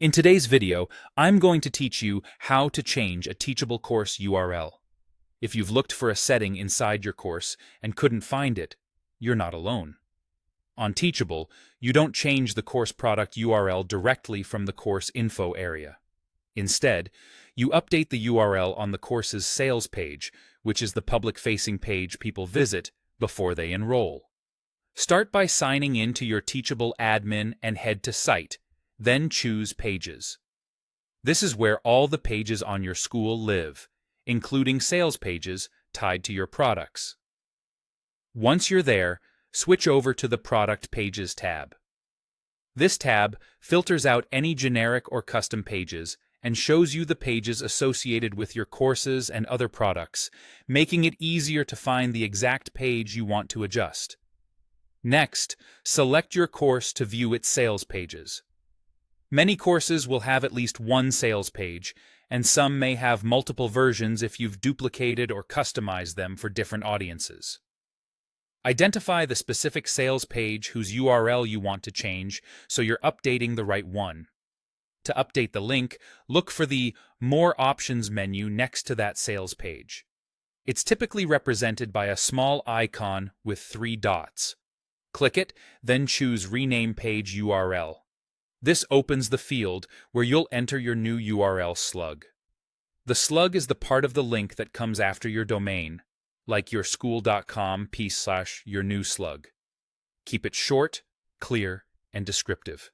In today's video, I'm going to teach you how to change a Teachable course URL. If you've looked for a setting inside your course and couldn't find it, you're not alone. On Teachable, you don't change the course product URL directly from the course info area. Instead, you update the URL on the course's sales page, which is the public-facing page people visit before they enroll. Start by signing in to your Teachable admin and head to Site. Then choose Pages. This is where all the pages on your school live, including sales pages tied to your products. Once you're there, switch over to the Product Pages tab. This tab filters out any generic or custom pages and shows you the pages associated with your courses and other products, making it easier to find the exact page you want to adjust. Next, select your course to view its sales pages. Many courses will have at least one sales page, and some may have multiple versions if you've duplicated or customized them for different audiences. Identify the specific sales page whose URL you want to change so you're updating the right one. To update the link, look for the More Options menu next to that sales page. It's typically represented by a small icon with 3 dots. Click it, then choose Rename Page URL. This opens the field where you'll enter your new URL slug. The slug is the part of the link that comes after your domain, like yourschool.com/your new slug. Keep it short, clear, and descriptive.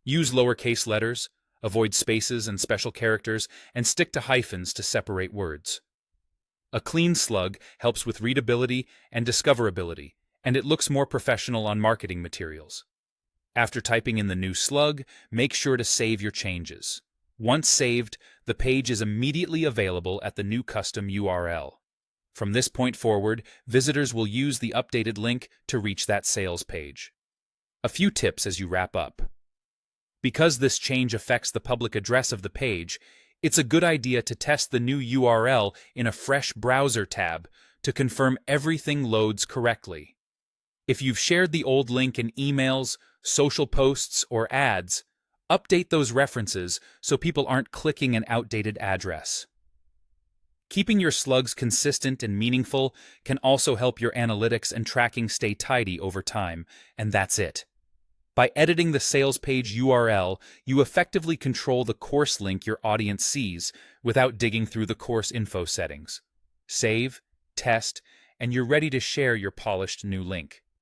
Use lowercase letters, avoid spaces and special characters, and stick to hyphens to separate words. A clean slug helps with readability and discoverability, and it looks more professional on marketing materials. After typing in the new slug, make sure to save your changes. Once saved, the page is immediately available at the new custom URL. From this point forward, visitors will use the updated link to reach that sales page. A few tips as you wrap up. Because this change affects the public address of the page, it's a good idea to test the new URL in a fresh browser tab to confirm everything loads correctly. If you've shared the old link in emails, social posts, or ads, update those references so people aren't clicking an outdated address. Keeping your slugs consistent and meaningful can also help your analytics and tracking stay tidy over time, and that's it. By editing the sales page URL, you effectively control the course link your audience sees without digging through the course info settings. Save, test, and you're ready to share your polished new link.